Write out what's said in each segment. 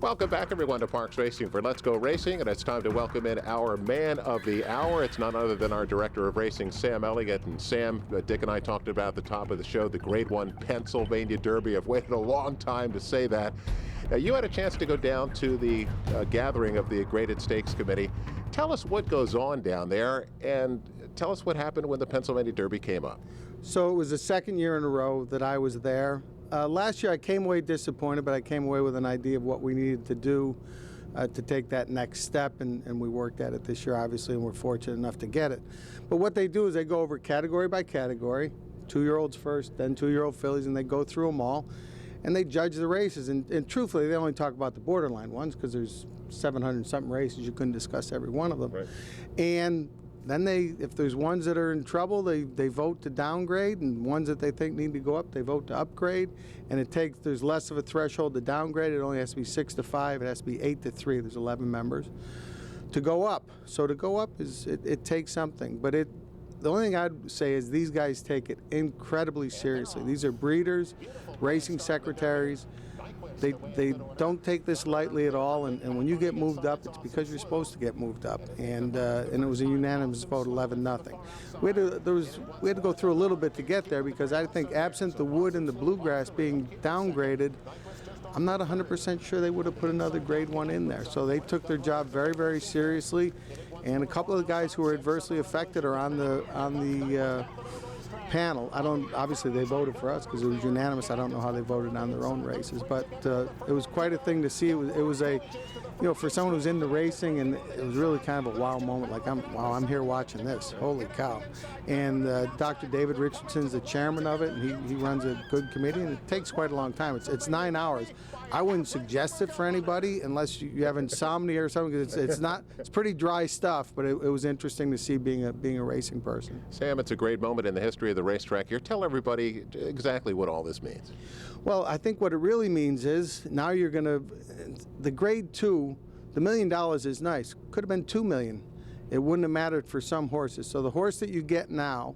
Welcome back, everyone, to Parx Racing for Let's Go Racing, and it's time to welcome in our man of the hour. It's none other than our director of racing, Sam Elliott. And Sam, Dick and I talked about at the top of the show the Grade 1 Pennsylvania Derby. I've waited a long time to say that. You had a chance to go down to the gathering of the Graded Stakes Committee. Tell us what goes on down there, and tell us what happened when the Pennsylvania Derby came up. So it was the second year in a row that I was there. Last year I came away disappointed, but I came away with an idea of what we needed to do to take that next step, and we worked at it this year, obviously, and we're fortunate enough to get it. But what they do is they go over category by category, 2-year-olds first, then 2-year-old fillies, and they go through them all, and they judge the races. And truthfully, they only talk about the borderline ones because there's 700-something races. You couldn't discuss every one of them. Right. And then if there's ones that are in trouble, they vote to downgrade, and ones that they think need to go up, they vote to upgrade. And there's less of a threshold to downgrade. It only has to be 6-5. It has to be 8-3. There's 11 members to go up. So to go up it takes something. But the only thing I'd say is these guys take it incredibly seriously. These are breeders, racing secretaries. They don't take this lightly at all, and when you get moved up, it's because you're supposed to get moved up. And it was a unanimous vote, 11-0. We had to go through a little bit to get there, because I think absent the wood and the bluegrass being downgraded, I'm not 100% sure they would have put another Grade 1 in there. So they took their job very, very seriously, and a couple of the guys who were adversely affected are on the panel. Obviously they voted for us because it was unanimous. I don't know how they voted on their own races, but it was quite a thing to see. It was for someone who's into racing, and it was really kind of a wow moment. Like, I'm here watching this. Holy cow. And Dr. David Richardson's the chairman of it, and he runs a good committee, and it takes quite a long time. It's 9 hours. I wouldn't suggest it for anybody unless you have insomnia or something, because it's pretty dry stuff, but it was interesting to see being a racing person. Sam, it's a great moment in the history of the racetrack here. Tell everybody exactly what all this means. Well, I think what it really means is now you're going to, the Grade 2, the $1 million is nice. Could have been $2 million. It wouldn't have mattered for some horses. So the horse that you get now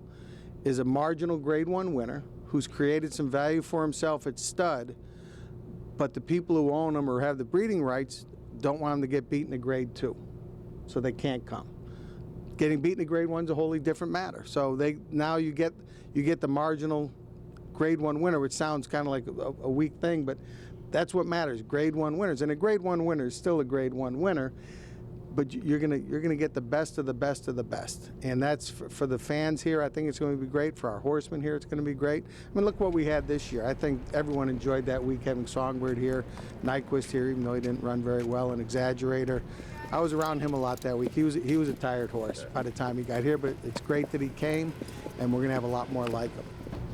is a marginal Grade 1 winner who's created some value for himself at stud, but the people who own him or have the breeding rights don't want him to get beaten at Grade 2, so they can't come. Getting beaten at Grade 1 is a wholly different matter. So now you get the marginal Grade 1 winner, which sounds kind of like a weak thing, but that's what matters, Grade 1 winners. And a Grade 1 winner is still a Grade 1 winner, but you're gonna get the best of the best of the best. And that's for the fans here. I think it's going to be great. For our horsemen here, it's going to be great. I mean, look what we had this year. I think everyone enjoyed that week, having Songbird here, Nyquist here, even though he didn't run very well, an Exaggerator. I was around him a lot that week. He was a tired horse by the time he got here, but it's great that he came, and we're going to have a lot more like him.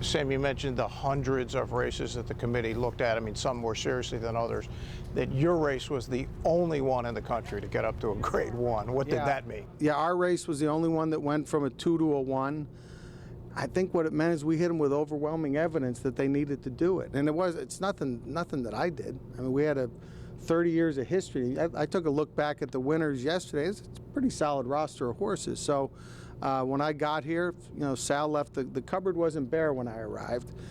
Sam, you mentioned the hundreds of races that the committee looked at. I mean, some more seriously than others. That your race was the only one in the country to get up to a Grade 1. What did that mean? Yeah, our race was the only one that went from a 2 to a 1. I think what it meant is we hit them with overwhelming evidence that they needed to do it. And it's nothing that I did. I mean, we had 30 years of history. I took a look back at the winners yesterday. It's a pretty solid roster of horses. So when I got here, Sal left, the cupboard wasn't bare when I arrived.